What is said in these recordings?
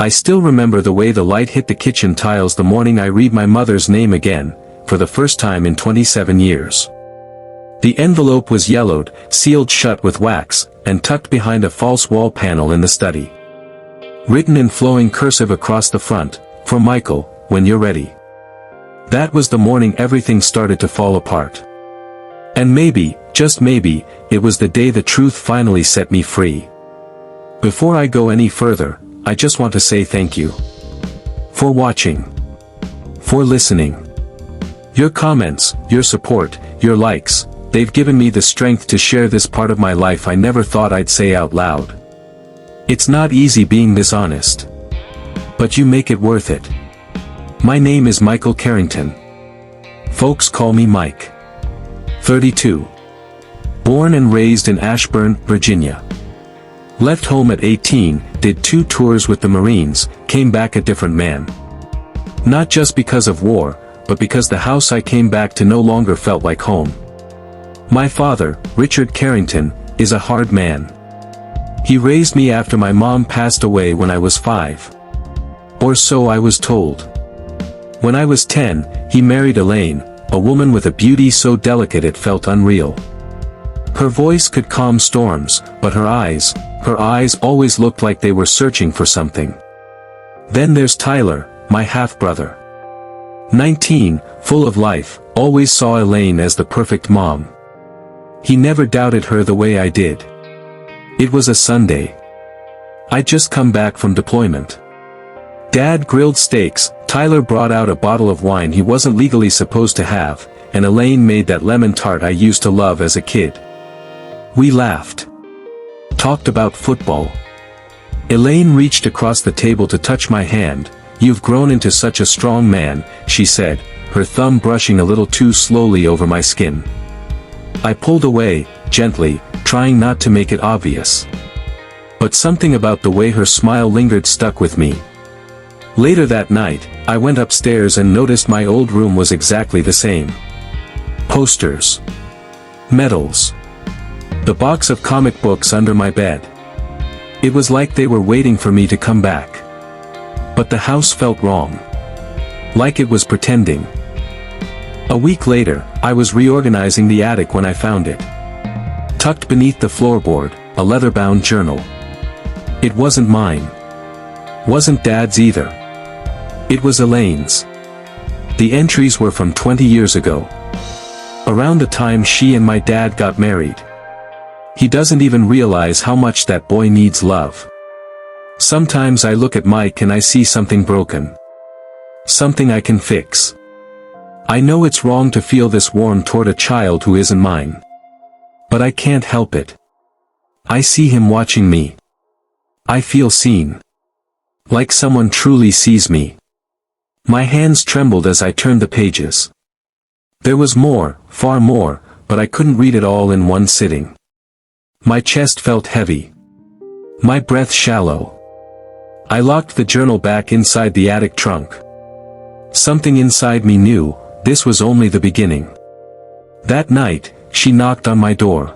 I still remember the way the light hit the kitchen tiles the morning I read my mother's name again, for the first time in 27 years. The envelope was yellowed, sealed shut with wax, and tucked behind a false wall panel in the study. Written in flowing cursive across the front, "For Michael, when you're ready." That was the morning everything started to fall apart. And maybe, just maybe, it was the day the truth finally set me free. Before I go any further, I just want to say thank you. For watching. For listening. Your comments, your support, your likes, they've given me the strength to share this part of my life I never thought I'd say out loud. It's not easy being this honest. But you make it worth it. My name is Michael Carrington. Folks call me Mike. 32. Born and raised in Ashburn, Virginia. Left home at 18, did 2 tours with the Marines, came back a different man. Not just because of war, but because the house I came back to no longer felt like home. My father, Richard Carrington, is a hard man. He raised me after my mom passed away when I was 5. Or so I was told. When I was 10, he married Elaine, a woman with a beauty so delicate it felt unreal. Her voice could calm storms, but her eyes always looked like they were searching for something. Then there's Tyler, my half-brother. 19, full of life, always saw Elaine as the perfect mom. He never doubted her the way I did. It was a Sunday. I'd just come back from deployment. Dad grilled steaks, Tyler brought out a bottle of wine he wasn't legally supposed to have, and Elaine made that lemon tart I used to love as a kid. We laughed. Talked about football. Elaine reached across the table to touch my hand. "You've grown into such a strong man," she said, her thumb brushing a little too slowly over my skin. I pulled away, gently, trying not to make it obvious. But something about the way her smile lingered stuck with me. Later that night, I went upstairs and noticed my old room was exactly the same. Posters. Medals. The box of comic books under my bed. It was like they were waiting for me to come back. But the house felt wrong. Like it was pretending. A week later, I was reorganizing the attic when I found it. Tucked beneath the floorboard, a leather-bound journal. It wasn't mine. Wasn't Dad's either. It was Elaine's. The entries were from 20 years ago. Around the time she and my dad got married. He doesn't even realize how much that boy needs love. Sometimes I look at Mike and I see something broken. Something I can fix. I know it's wrong to feel this warm toward a child who isn't mine. But I can't help it. I see him watching me. I feel seen. Like someone truly sees me. My hands trembled as I turned the pages. There was more, far more, but I couldn't read it all in one sitting. My chest felt heavy. My breath shallow. I locked the journal back inside the attic trunk. Something inside me knew, this was only the beginning. That night, she knocked on my door.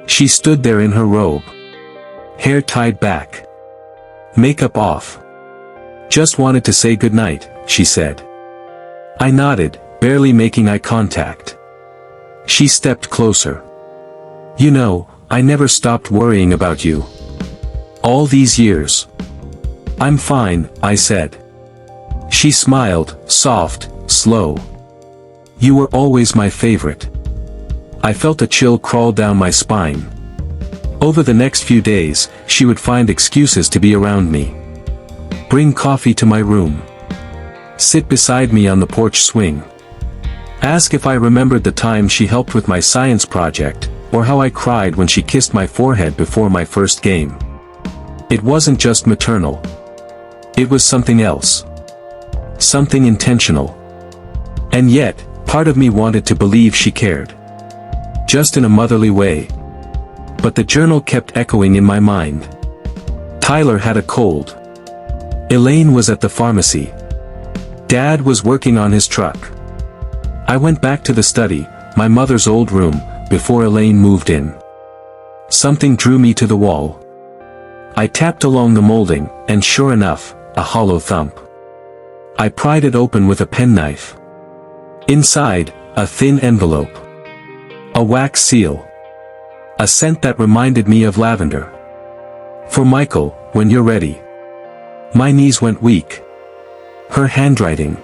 She stood there in her robe. Hair tied back. Makeup off. "Just wanted to say goodnight," she said. I nodded, barely making eye contact. She stepped closer. "You know, I never stopped worrying about you. All these years." "I'm fine," I said. She smiled, soft, slow. "You were always my favorite." I felt a chill crawl down my spine. Over the next few days, she would find excuses to be around me. Bring coffee to my room. Sit beside me on the porch swing. Ask if I remembered the time she helped with my science project, or how I cried when she kissed my forehead before my first game. It wasn't just maternal. It was something else. Something intentional. And yet, part of me wanted to believe she cared. Just in a motherly way. But the journal kept echoing in my mind. Tyler had a cold. Elaine was at the pharmacy. Dad was working on his truck. I went back to the study, my mother's old room, before Elaine moved in. Something drew me to the wall. I tapped along the molding, and sure enough, a hollow thump. I pried it open with a penknife. Inside, a thin envelope. A wax seal. A scent that reminded me of lavender. For Michael, when you're ready. My knees went weak. Her handwriting.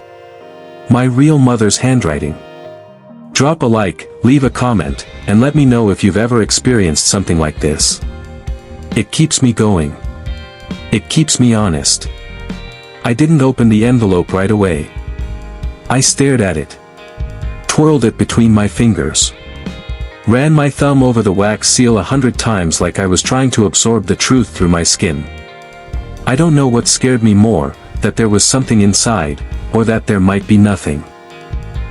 My real mother's handwriting. Drop a like, leave a comment, and let me know if you've ever experienced something like this. It keeps me going. It keeps me honest. I didn't open the envelope right away. I stared at it. Twirled it between my fingers. Ran my thumb over the wax seal 100 times like I was trying to absorb the truth through my skin. I don't know what scared me more, that there was something inside, or that there might be nothing.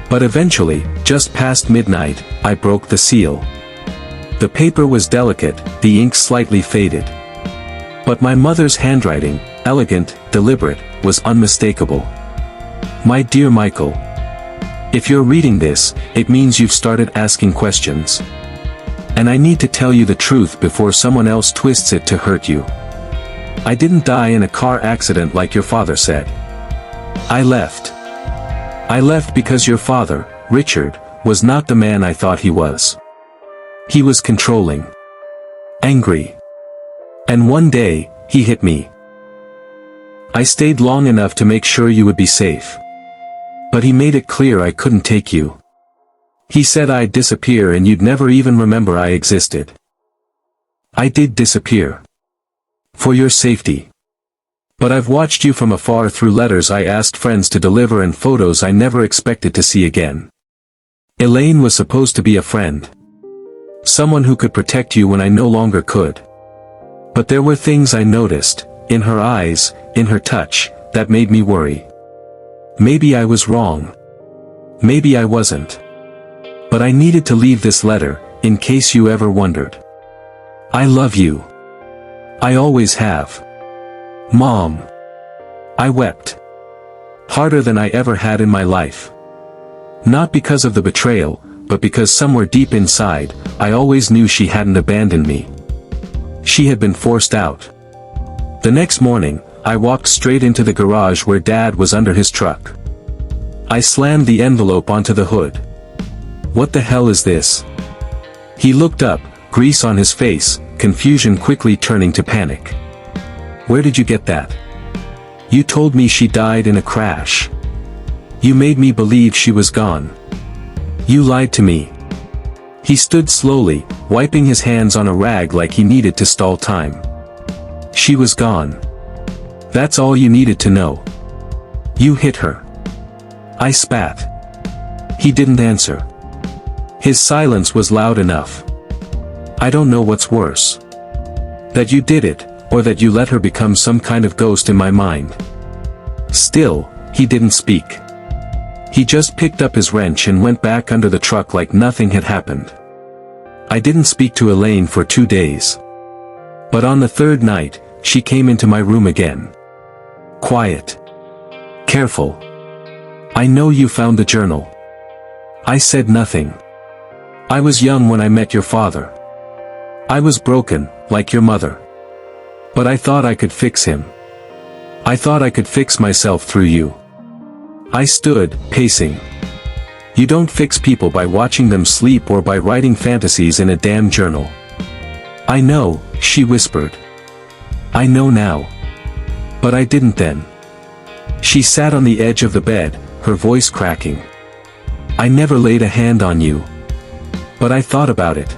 But eventually, just past midnight, I broke the seal. The paper was delicate, the ink slightly faded. But my mother's handwriting, elegant, deliberate, was unmistakable. My dear Michael. If you're reading this, it means you've started asking questions. And I need to tell you the truth before someone else twists it to hurt you. I didn't die in a car accident like your father said. I left. I left because your father, Richard, was not the man I thought he was. He was controlling. Angry. And one day, he hit me. I stayed long enough to make sure you would be safe. But he made it clear I couldn't take you. He said I'd disappear and you'd never even remember I existed. I did disappear. For your safety. But I've watched you from afar through letters I asked friends to deliver and photos I never expected to see again. Elaine was supposed to be a friend. Someone who could protect you when I no longer could. But there were things I noticed, in her eyes, in her touch, that made me worry. Maybe I was wrong. Maybe I wasn't. But I needed to leave this letter, in case you ever wondered. I love you. I always have. Mom. I wept. Harder than I ever had in my life. Not because of the betrayal, but because somewhere deep inside, I always knew she hadn't abandoned me. She had been forced out. The next morning, I walked straight into the garage where Dad was under his truck. I slammed the envelope onto the hood. What the hell is this? He looked up, grease on his face, confusion quickly turning to panic. Where did you get that? You told me she died in a crash. You made me believe she was gone. You lied to me. He stood slowly, wiping his hands on a rag like he needed to stall time. She was gone. That's all you needed to know. You hit her. I spat. He didn't answer. His silence was loud enough. I don't know what's worse. That you did it, or that you let her become some kind of ghost in my mind. Still, he didn't speak. He just picked up his wrench and went back under the truck like nothing had happened. I didn't speak to Elaine for 2 days. But on the third night, she came into my room again. Quiet. Careful. I know you found the journal. I said nothing. I was young when I met your father. I was broken, like your mother. But I thought I could fix him. I thought I could fix myself through you. I stood, pacing. You don't fix people by watching them sleep or by writing fantasies in a damn journal. I know, she whispered. I know now. But I didn't then. She sat on the edge of the bed, her voice cracking. I never laid a hand on you. But I thought about it.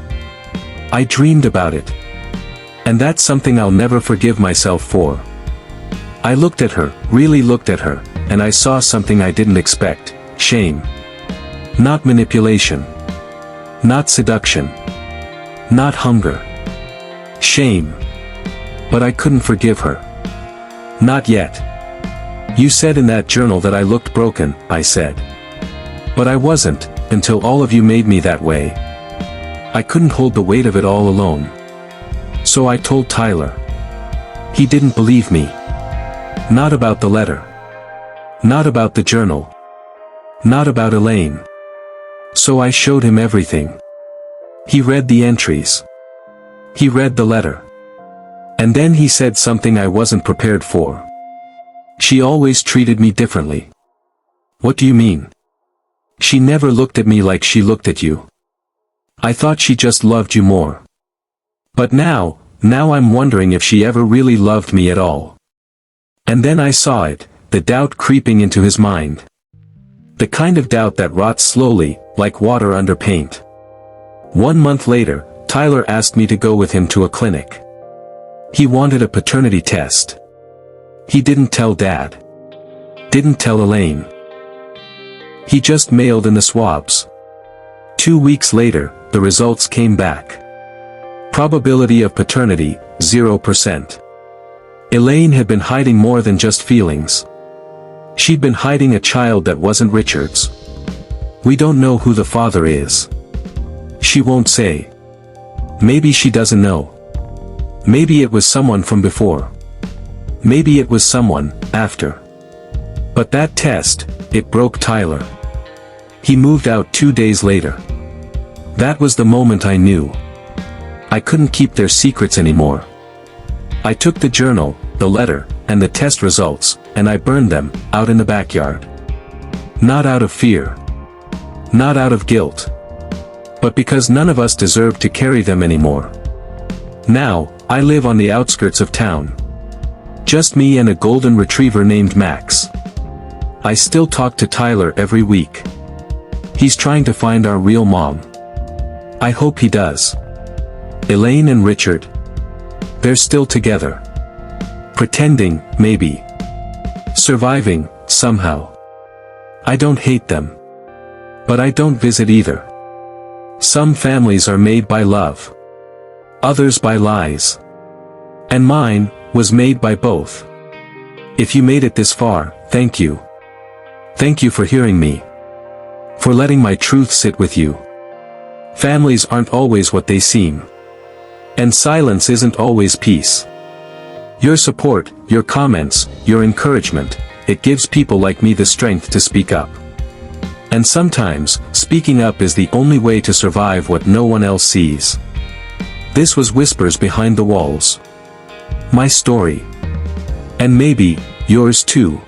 I dreamed about it. And that's something I'll never forgive myself for. I looked at her, really looked at her, and I saw something I didn't expect, shame. Not manipulation. Not seduction. Not hunger. Shame. But I couldn't forgive her. Not yet. You said in that journal that I looked broken, I said. But I wasn't, until all of you made me that way. I couldn't hold the weight of it all alone. So I told Tyler. He didn't believe me. Not about the letter. Not about the journal. Not about Elaine. So I showed him everything. He read the entries. He read the letter. And then he said something I wasn't prepared for. She always treated me differently. What do you mean? She never looked at me like she looked at you. I thought she just loved you more. But now I'm wondering if she ever really loved me at all. And then I saw it, the doubt creeping into his mind. The kind of doubt that rots slowly, like water under paint. 1 month later, Tyler asked me to go with him to a clinic. He wanted a paternity test. He didn't tell Dad. Didn't tell Elaine. He just mailed in the swabs. 2 weeks later, the results came back. Probability of paternity, 0%. Elaine had been hiding more than just feelings. She'd been hiding a child that wasn't Richard's. We don't know who the father is. She won't say. Maybe she doesn't know. Maybe it was someone from before. Maybe it was someone after. But that test, it broke Tyler. He moved out 2 days later. That was the moment I knew. I couldn't keep their secrets anymore. I took the journal, the letter, and the test results, and I burned them, out in the backyard. Not out of fear. Not out of guilt. But because none of us deserved to carry them anymore. Now, I live on the outskirts of town. Just me and a golden retriever named Max. I still talk to Tyler every week. He's trying to find our real mom. I hope he does. Elaine and Richard. They're still together. Pretending, maybe. Surviving, somehow. I don't hate them. But I don't visit either. Some families are made by love. Others by lies. And mine was made by both. If you made it this far, thank you. Thank you for hearing me. For letting my truth sit with you. Families aren't always what they seem. And silence isn't always peace. Your support, your comments, your encouragement, it gives people like me the strength to speak up. And sometimes, speaking up is the only way to survive what no one else sees. This was Whispers Behind the Walls. My story. And maybe, yours too.